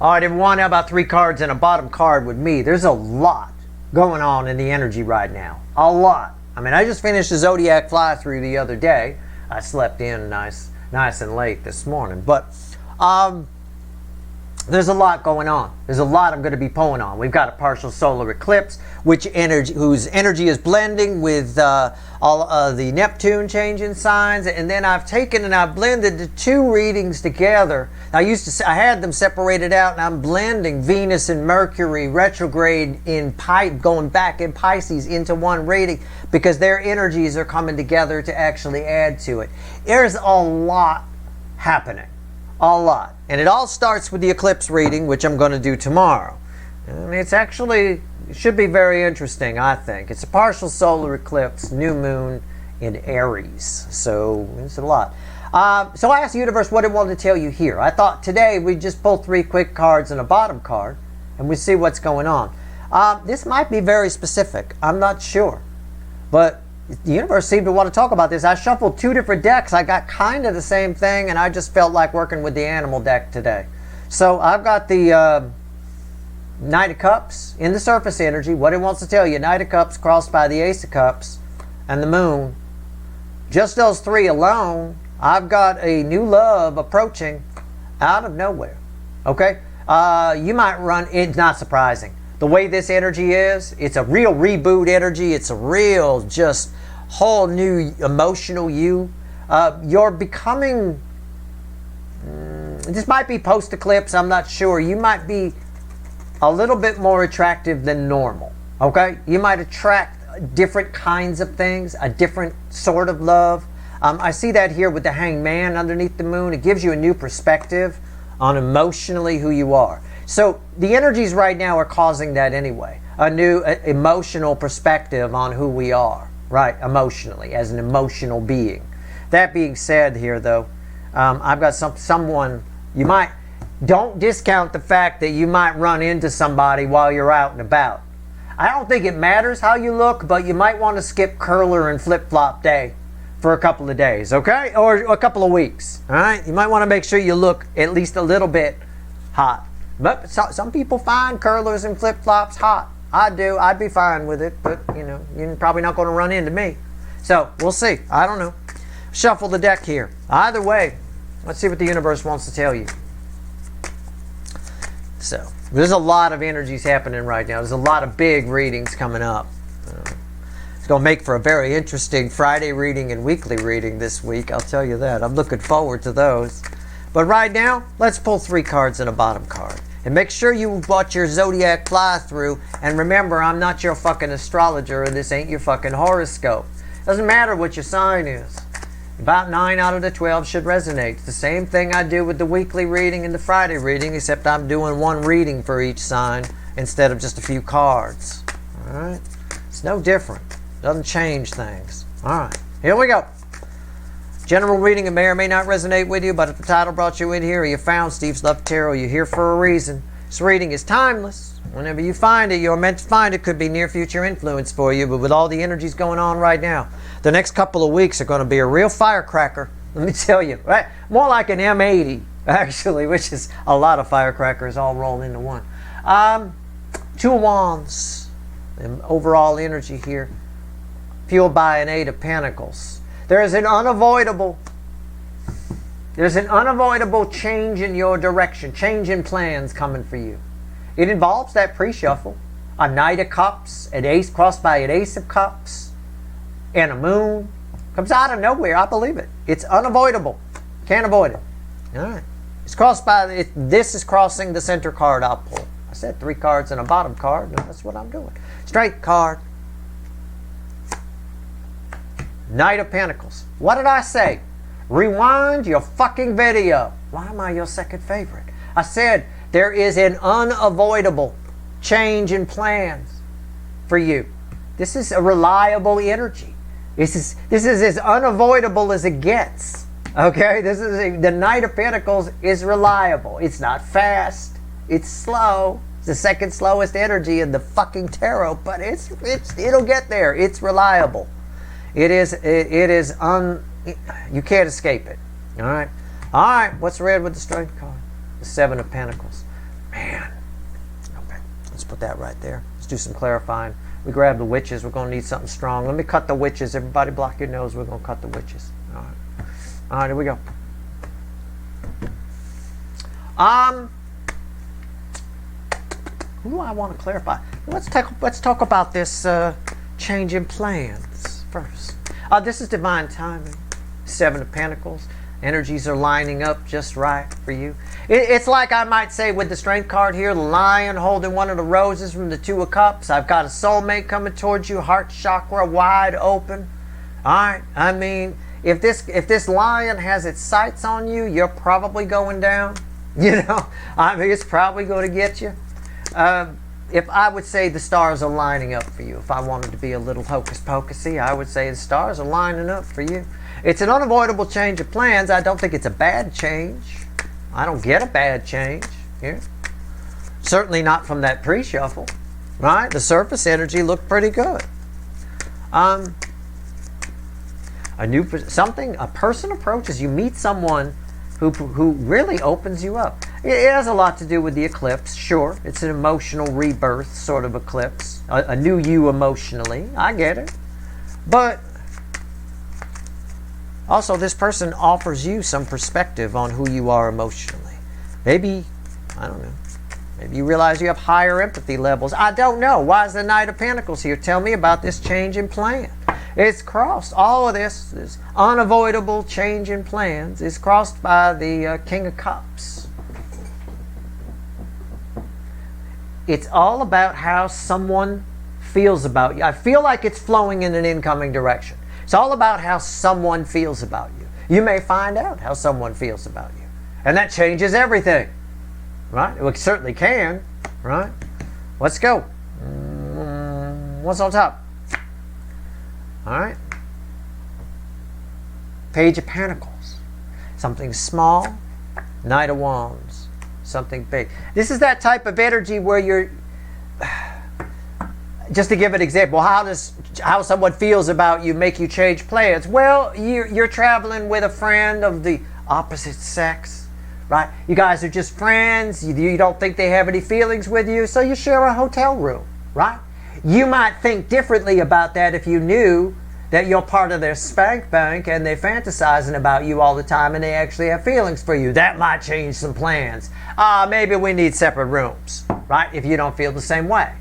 Oh, I didn't want about 3 cards and a bottom card with me. There's a lot going on in the energy right now. A lot. I mean, I just finished the Zodiac fly-through the other day. I slept in nice and late this morning. But there's a lot going on. There's a lot I'm going to be pulling on. We've got a partial solar eclipse, whose energy is blending with all the Neptune changing signs, and then I've taken and I've blended the 2 readings together. I had them separated out, and I'm blending Venus and Mercury retrograde going back in Pisces into one reading because their energies are coming together to actually add to it. There's a lot happening. A lot. And it all starts with the eclipse reading, which I'm going to do tomorrow. And it should be very interesting, I think. It's a partial solar eclipse, new moon in Aries. So it's a lot. So I asked the universe what it wanted to tell you here. I thought today we'd just pull 3 quick cards and a bottom card, and we see what's going on. This might be very specific. I'm not sure. But the universe seemed to want to talk about this. I shuffled 2 different decks. I got kind of the same thing, and I just felt like working with the animal deck today. So I've got the Knight of Cups in the surface energy. What it wants to tell you, Knight of Cups crossed by the Ace of Cups and the Moon. Just those 3 alone, I've got a new love approaching out of nowhere. Okay? You might run, it's not surprising. The way this energy is, it's a real reboot energy. It's a real just whole new emotional you. You're becoming, this might be post-eclipse, I'm not sure. You might be a little bit more attractive than normal. Okay? You might attract different kinds of things, a different sort of love. I see that here with the Hanged Man underneath the moon. It gives you a new perspective on emotionally who you are. So the energies right now are causing that anyway. A new emotional perspective on who we are, right? Emotionally, as an emotional being. That being said here though, I've got someone, don't discount the fact that you might run into somebody while you're out and about. I don't think it matters how you look, but you might want to skip curler and flip-flop day for a couple of days, okay? Or a couple of weeks, all right? You might want to make sure you look at least a little bit hot. But some people find curlers and flip-flops hot. I do. I'd be fine with it. But, you're probably not going to run into me. So, we'll see. I don't know. Shuffle the deck here. Either way, let's see what the universe wants to tell you. So, there's a lot of energies happening right now. There's a lot of big readings coming up. It's going to make for a very interesting Friday reading and weekly reading this week. I'll tell you that. I'm looking forward to those. But right now, let's pull 3 cards and a bottom card. And make sure you watch your Zodiac fly-through. And remember, I'm not your fucking astrologer, and this ain't your fucking horoscope. Doesn't matter what your sign is. About 9 out of the 12 should resonate. It's the same thing I do with the weekly reading and the Friday reading, except I'm doing 1 reading for each sign instead of just a few cards. Alright? It's no different. Doesn't change things. Alright, here we go. General reading, it may or may not resonate with you, but if the title brought you in here or you found Steve's Love Tarot, you're here for a reason. This reading is timeless. Whenever you find it, you're meant to find it. Could be near future influence for you, but with all the energies going on right now, the next couple of weeks are going to be a real firecracker. Let me tell you, right? More like an M80, actually, which is a lot of firecrackers all rolled into one. 2 of Wands, and overall energy here, fueled by an 8 of Pentacles. There's an unavoidable change in your direction, change in plans coming for you. It involves that pre-shuffle, a Knight of Cups, an Ace crossed by an Ace of Cups, and a Moon. Comes out of nowhere, I believe it. It's unavoidable. Can't avoid it. All right. It's crossed by, this is crossing the center card I'll pull. I said 3 cards and a bottom card, and that's what I'm doing. Straight card. Knight of Pentacles. What did I say? Rewind your fucking video. Why am I your second favorite? I said there is an unavoidable change in plans for you. This is a reliable energy. This is as unavoidable as it gets. Okay? The Knight of Pentacles is reliable. It's not fast. It's slow. It's the second slowest energy in the fucking tarot, but it'll get there. It's reliable. You can't escape it. All right. What's red with the strength card? The 7 of Pentacles. Man, put that right there. Let's do some clarifying. We grab the witches. We're going to need something strong. Let me cut the witches. Everybody block your nose. We're going to cut the witches. All right. All right, here we go. Who do I want to clarify? Let's talk about this change in plans first. This is divine timing. 7 of Pentacles. Energies are lining up just right for you. It's like I might say with the Strength card here, the Lion holding one of the roses from the 2 of Cups. I've got a soulmate coming towards you, heart chakra wide open. All right. I mean, if this Lion has its sights on you, you're probably going down. You know, I mean, it's probably going to get you. If I would say the stars are lining up for you, if I wanted to be a little hocus pocusy, I would say the stars are lining up for you. It's an unavoidable change of plans. I don't think it's a bad change. I don't get a bad change here. Certainly not from that pre-shuffle, right? The surface energy looked pretty good. A person approaches you, meet someone who really opens you up. It has a lot to do with the eclipse, sure. It's an emotional rebirth sort of eclipse. A new you emotionally. I get it. But also, this person offers you some perspective on who you are emotionally. Maybe, I don't know, maybe you realize you have higher empathy levels. I don't know. Why is the Knight of Pentacles here? Tell me about this change in plan. It's crossed. All of this unavoidable change in plans is crossed by the King of Cups. It's all about how someone feels about you. I feel like it's flowing in an incoming direction. It's all about how someone feels about you. You may find out how someone feels about you. And that changes everything. Right? It certainly can. Right? Let's go. What's on top? All right. Page of Pentacles. Something small. Knight of Wands. Something big. This is that type of energy where you're... Just to give an example, how someone feels about you make you change plans? Well, you're traveling with a friend of the opposite sex, right? You guys are just friends. You don't think they have any feelings with you, so you share a hotel room, right? You might think differently about that if you knew that you're part of their spank bank and they're fantasizing about you all the time and they actually have feelings for you. That might change some plans. Maybe we need separate rooms, right? If you don't feel the same way,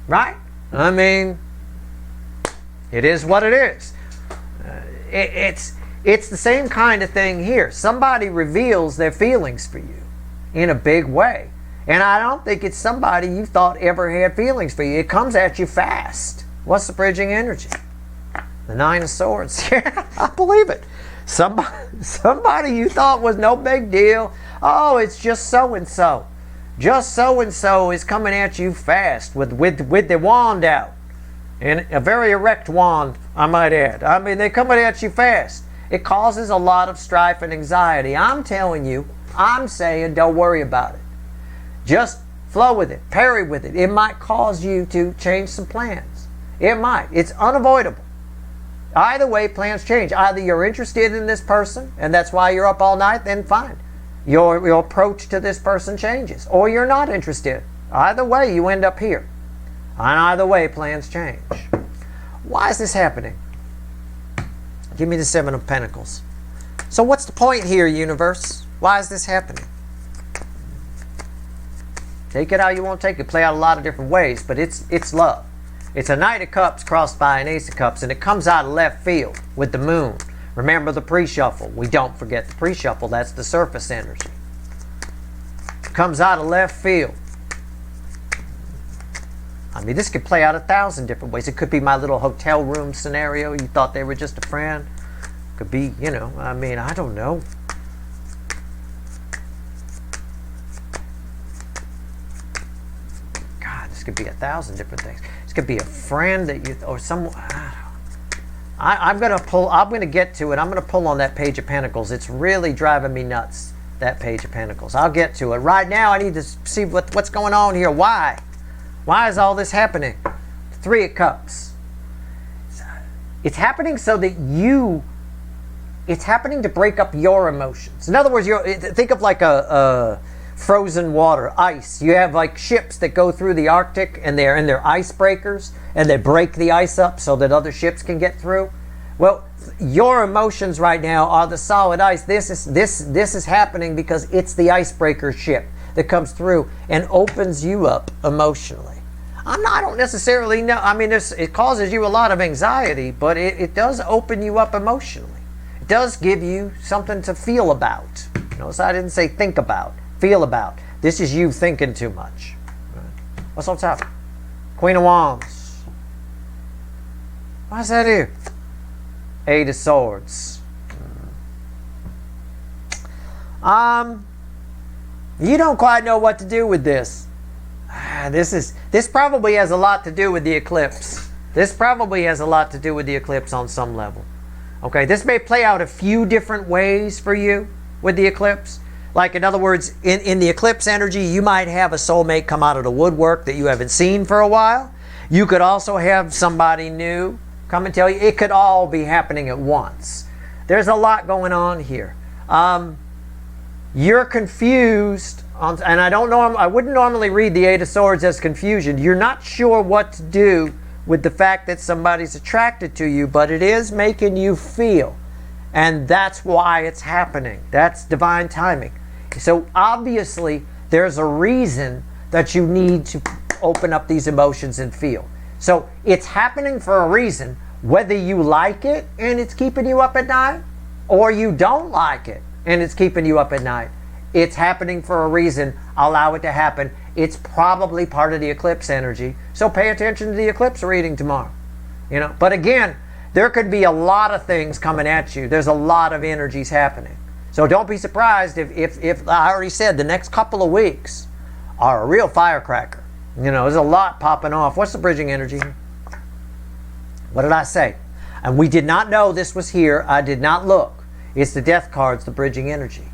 right? I mean, it is what it is. It's the same kind of thing here. Somebody reveals their feelings for you in a big way. And I don't think it's somebody you thought ever had feelings for you. It comes at you fast. What's the bridging energy? The 9 of Swords. Yeah, I believe it. Somebody you thought was no big deal. Oh, it's just so-and-so. Just so-and-so is coming at you fast with the wand out. And a very erect wand, I might add. I mean, they're coming at you fast. It causes a lot of strife and anxiety. I'm telling you, I'm saying don't worry about it. Just flow with it. Parry with it. It might cause you to change some plans. It might. It's unavoidable. Either way, plans change. Either you're interested in this person, and that's why you're up all night, then fine. Your approach to this person changes. Or you're not interested. Either way, you end up here. And either way, plans change. Why is this happening? Give me the 7 of Pentacles. So what's the point here, universe? Why is this happening? Take it how you want to take it. Play out a lot of different ways, but it's love. It's a Knight of Cups crossed by an Ace of Cups, and it comes out of left field with the moon. Remember the pre-shuffle. We don't forget the pre-shuffle. That's the surface energy. Comes out of left field. I mean, this could play out 1,000 different ways. It could be my little hotel room scenario. You thought they were just a friend. Could be, you know, I mean, I don't know. God, this could be 1,000 different things. This could be a friend that you, or someone, I'm going to get to it. I'm going to pull on that Page of Pentacles. It's really driving me nuts, that Page of Pentacles. I'll get to it. Right now, I need to see what's going on here. Why? Why is all this happening? 3 of Cups. It's happening so that it's happening to break up your emotions. In other words, think of like frozen water, ice. You have like ships that go through the Arctic and they're in their icebreakers and they break the ice up so that other ships can get through. Well, your emotions right now are the solid ice. This is happening because it's the icebreaker ship that comes through and opens you up emotionally. I don't necessarily know. I mean, it causes you a lot of anxiety, but it does open you up emotionally. It does give you something to feel about. Notice I didn't say think about. Feel about. This is you thinking too much. What's on top? Queen of Wands. Why's that here? Eight of Swords. You don't quite know what to do with this. This probably has a lot to do with the eclipse. This probably has a lot to do with the eclipse on some level. Okay, this may play out a few different ways for you with the eclipse. Like, in other words, in the eclipse energy, you might have a soulmate come out of the woodwork that you haven't seen for a while. You could also have somebody new come and tell you. It could all be happening at once. There's a lot going on here. You're confused, and I wouldn't normally read the Eight of Swords as confusion. You're not sure what to do with the fact that somebody's attracted to you, but it is making you feel. And that's why it's happening. That's divine timing. So obviously, there's a reason that you need to open up these emotions and feel. So it's happening for a reason, whether you like it and it's keeping you up at night, or you don't like it and it's keeping you up at night. It's happening for a reason. Allow it to happen. It's probably part of the eclipse energy. So pay attention to the eclipse reading tomorrow. But again, there could be a lot of things coming at you. There's a lot of energies happening. So don't be surprised if I already said the next couple of weeks are a real firecracker. There's a lot popping off. What's the bridging energy? What did I say? And we did not know this was here. I did not look. It's the death card's the bridging energy.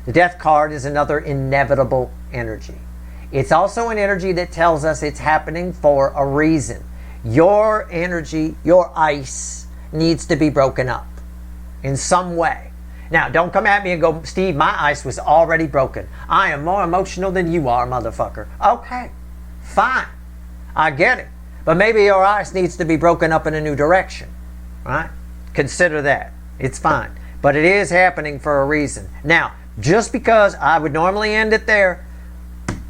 The death card is another inevitable energy. It's also an energy that tells us it's happening for a reason. Your energy, your ice, needs to be broken up in some way. Now, don't come at me and go, Steve, my ice was already broken. I am more emotional than you are, motherfucker. Okay, fine. I get it. But maybe your ice needs to be broken up in a new direction. Right? Consider that. It's fine. But it is happening for a reason. Now, just because I would normally end it there,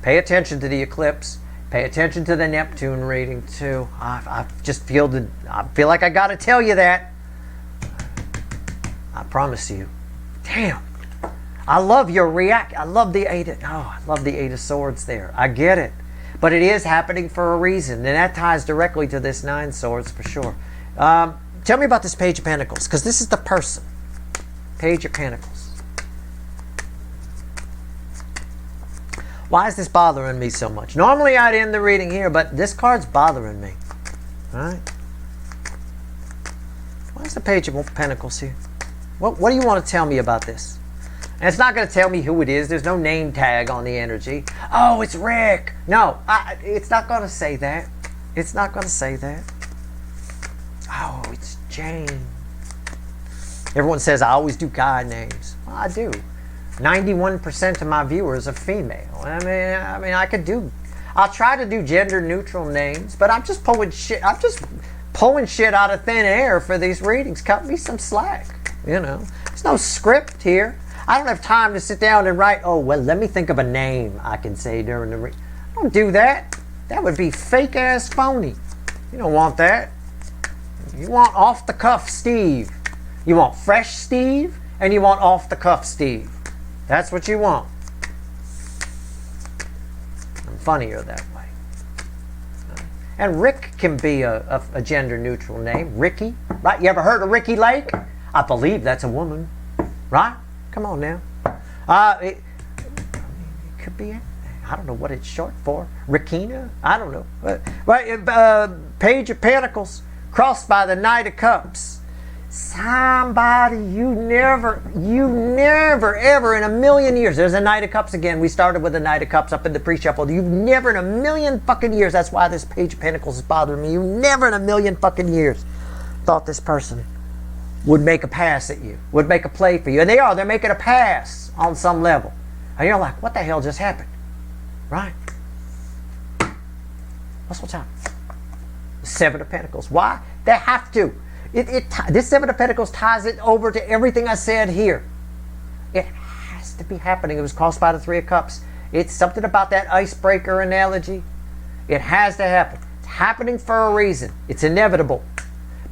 pay attention to the eclipse. Pay attention to the Neptune reading too. I feel like I got to tell you that. I promise you. Damn. I love your react. I love the Eight of Swords there. I get it. But it is happening for a reason. And that ties directly to this Nine Swords for sure. Tell me about this Page of Pentacles, because this is the person. Page of Pentacles. Why is this bothering me so much? Normally I'd end the reading here, but this card's bothering me. Alright? Why is the Page of Pentacles here? What do you want to tell me about this? And it's not going to tell me who it is. There's no name tag on the energy. Oh, it's Rick. No, it's not going to say that. It's not going to say that. Oh, it's Jane. Everyone says I always do guy names. Well, I do. 91% of my viewers are female. I mean, I'll try to do gender neutral names, but I'm just pulling shit out of thin air for these readings. Cut me some slack. There's no script here. I don't have time to sit down and write, oh, well, let me think of a name I can say during the reading. Don't do that. That would be fake-ass phony. You don't want that. You want off-the-cuff Steve. You want fresh Steve, and you want off-the-cuff Steve. That's what you want. I'm funnier that way. And Rick can be a gender-neutral name. Ricky, right? You ever heard of Ricky Lake? I believe that's a woman, right? Come on now. It could be. I don't know what it's short for. Rikina? I don't know. Right? Page of Pentacles, crossed by the Knight of Cups. Somebody you never, ever in a million years. There's a Knight of Cups again. We started with the Knight of Cups up in the pre-shuffle. You've never in a million fucking years. That's why this Page of Pentacles is bothering me. You never in a million fucking years thought this person would make a pass at you, would make a play for you. And they are. They're making a pass on some level. And you're like, what the hell just happened? Right? What's up? Seven of Pentacles. Why? They have to. This Seven of Pentacles ties it over to everything I said here. It has to be happening. It was crossed by the Three of Cups. It's something about that icebreaker analogy. It has to happen. It's happening for a reason. It's inevitable.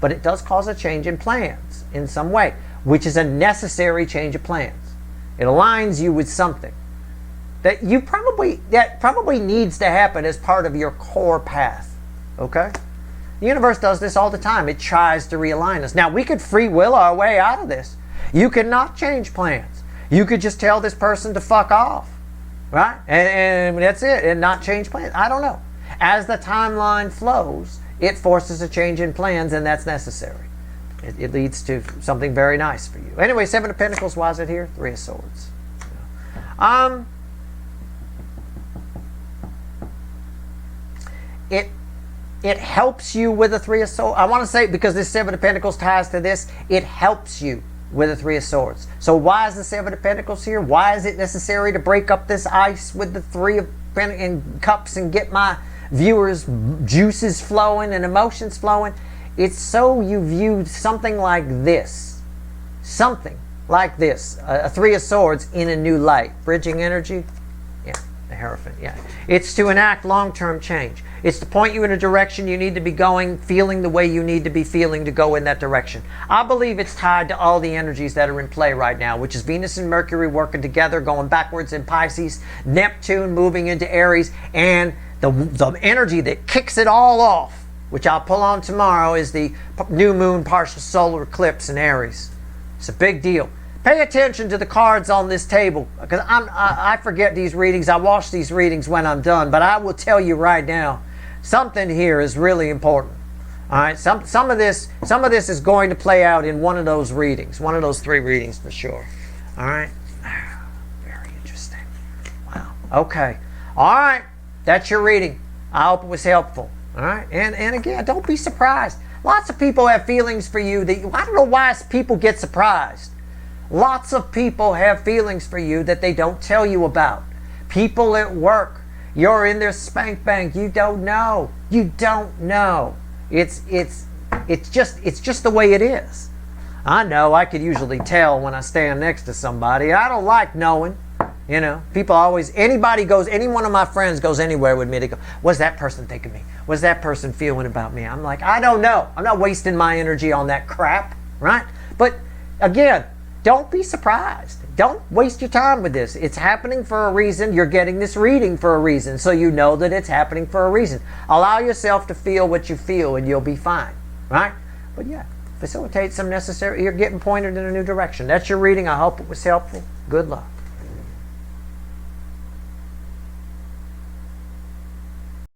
But it does cause a change in plans in some way, which is a necessary change of plans. It aligns you with something that probably needs to happen as part of your core path. Okay? The universe does this all the time. It tries to realign us. Now, we could free will our way out of this. You could not change plans. You could just tell this person to fuck off. Right? And that's it. And not change plans. I don't know. As the timeline flows, it forces a change in plans, and that's necessary. It leads to something very nice for you. Anyway, Seven of Pentacles, why is it here? Three of Swords. It helps you with a Three of Swords. I want to say, because this Seven of Pentacles ties to this, it helps you with a Three of Swords. So why is the Seven of Pentacles here? Why is it necessary to break up this ice with the Three of Cups and get my viewers' juices flowing and emotions flowing? It's so you view something like this. Something like this. A Three of Swords in a new light. Bridging energy? Yeah, the Hierophant, yeah. It's to enact long-term change. It's to point you in a direction you need to be going, feeling the way you need to be feeling to go in that direction. I believe it's tied to all the energies that are in play right now, which is Venus and Mercury working together, going backwards in Pisces, Neptune moving into Aries, and the energy that kicks it all off, which I'll pull on tomorrow, is the new moon partial solar eclipse in Aries. It's a big deal. Pay attention to the cards on this table, because I forget these readings. I watch these readings when I'm done, but I will tell you right now, something here is really important. All right, some of this is going to play out in one of those readings, one of those three readings for sure. All right, very interesting. Wow. Okay. All right, that's your reading. I hope it was helpful. All right, and again, don't be surprised. Lots of people have feelings for you that I don't know why people get surprised. Lots of people have feelings for you that they don't tell you about. People at work, you're in their spank bank. You don't know. You don't know. It's just the way it is. I know. I could usually tell when I stand next to somebody. I don't like knowing. You know, people always, any one of my friends goes anywhere with me, they go, what's that person think of me? What's that person feeling about me? I'm like, I don't know. I'm not wasting my energy on that crap, right? But again, don't be surprised. Don't waste your time with this. It's happening for a reason. You're getting this reading for a reason, so you know that it's happening for a reason. Allow yourself to feel what you feel, and you'll be fine, right? But yeah, facilitate some necessary, you're getting pointed in a new direction. That's your reading. I hope it was helpful. Good luck.